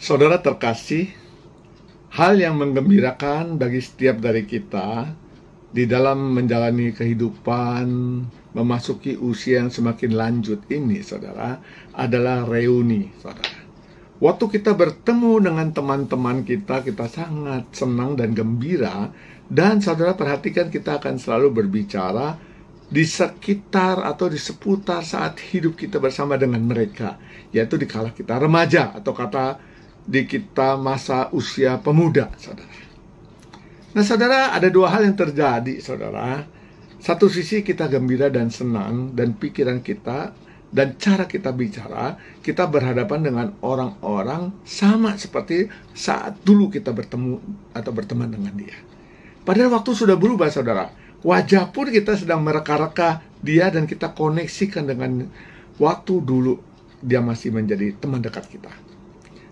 Saudara terkasih, hal yang menggembirakan bagi setiap dari kita di dalam menjalani kehidupan, memasuki usia yang semakin lanjut ini, saudara, adalah reuni, saudara. Waktu kita bertemu dengan teman-teman kita sangat senang dan gembira. Dan saudara perhatikan, kita akan selalu berbicara di sekitar atau di seputar saat hidup kita bersama dengan mereka, yaitu di kala kita remaja atau di kita masa usia pemuda, saudara. Nah, saudara, ada dua hal yang terjadi, saudara. Satu sisi kita gembira dan senang, dan pikiran kita dan cara kita bicara, kita berhadapan dengan orang-orang sama seperti saat dulu kita bertemu atau berteman dengan dia. Padahal waktu sudah berubah, saudara. Wajah pun kita sedang mereka-reka dia, dan kita koneksikan dengan waktu dulu dia masih menjadi teman dekat kita.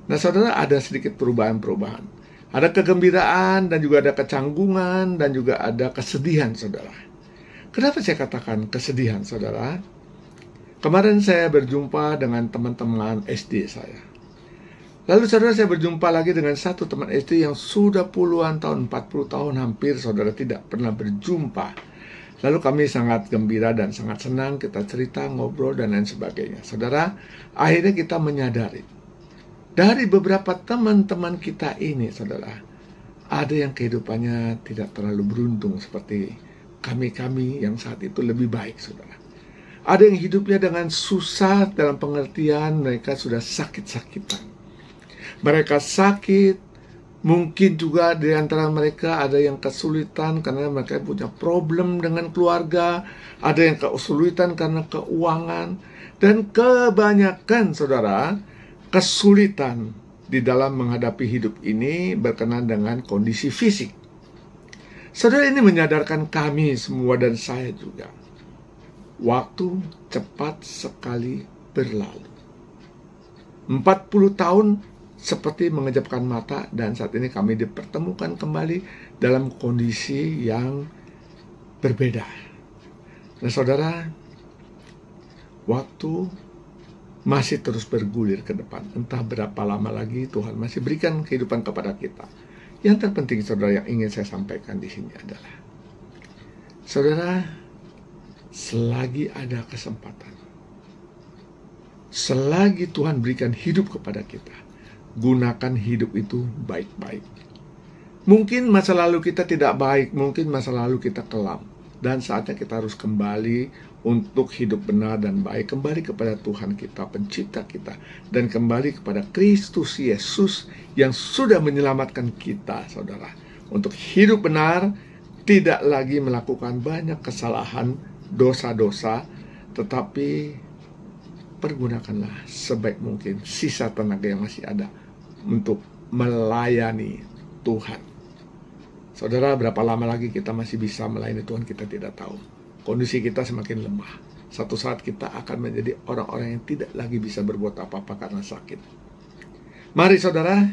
Nah, saudara, ada sedikit perubahan-perubahan. Ada kegembiraan, dan juga ada kecanggungan, dan juga ada kesedihan, saudara. Kenapa saya katakan kesedihan, saudara? Kemarin saya berjumpa dengan teman-teman SD saya. Lalu saudara, saya berjumpa lagi dengan satu teman SD yang sudah puluhan tahun, 40 tahun hampir, saudara, tidak pernah berjumpa. Lalu kami sangat gembira dan sangat senang, kita cerita, ngobrol, dan lain sebagainya. Saudara, akhirnya kita menyadari, dari beberapa teman-teman kita ini, saudara, ada yang kehidupannya tidak terlalu beruntung seperti kami-kami yang saat itu lebih baik, saudara. Ada yang hidupnya dengan susah dalam pengertian mereka sudah sakit-sakitan. Mereka sakit, mungkin juga di antara mereka ada yang kesulitan karena mereka punya problem dengan keluarga, ada yang kesulitan karena keuangan, dan kebanyakan, saudara, kesulitan di dalam menghadapi hidup ini berkenaan dengan kondisi fisik. Saudara, ini menyadarkan kami semua dan saya juga. Waktu cepat sekali berlalu. 40 tahun seperti mengejapkan mata, dan saat ini kami dipertemukan kembali dalam kondisi yang berbeda. Nah, saudara, waktu masih terus bergulir ke depan. Entah berapa lama lagi Tuhan masih berikan kehidupan kepada kita. Yang terpenting, saudara, yang ingin saya sampaikan di sini adalah, saudara, selagi ada kesempatan, selagi Tuhan berikan hidup kepada kita, gunakan hidup itu baik-baik. Mungkin masa lalu kita tidak baik, mungkin masa lalu kita kelam, dan saatnya kita harus kembali untuk hidup benar dan baik, kembali kepada Tuhan kita, pencipta kita, dan kembali kepada Kristus Yesus yang sudah menyelamatkan kita, saudara, untuk hidup benar, tidak lagi melakukan banyak kesalahan, dosa-dosa, tetapi pergunakanlah sebaik mungkin sisa tenaga yang masih ada untuk melayani Tuhan. Saudara, berapa lama lagi kita masih bisa melayani Tuhan, kita tidak tahu. Kondisi kita semakin lemah. Satu saat kita akan menjadi orang-orang yang tidak lagi bisa berbuat apa-apa karena sakit. Mari, saudara,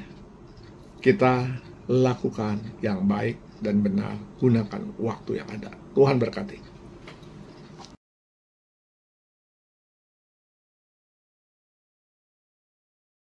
kita lakukan yang baik dan benar. Gunakan waktu yang ada. Tuhan berkati.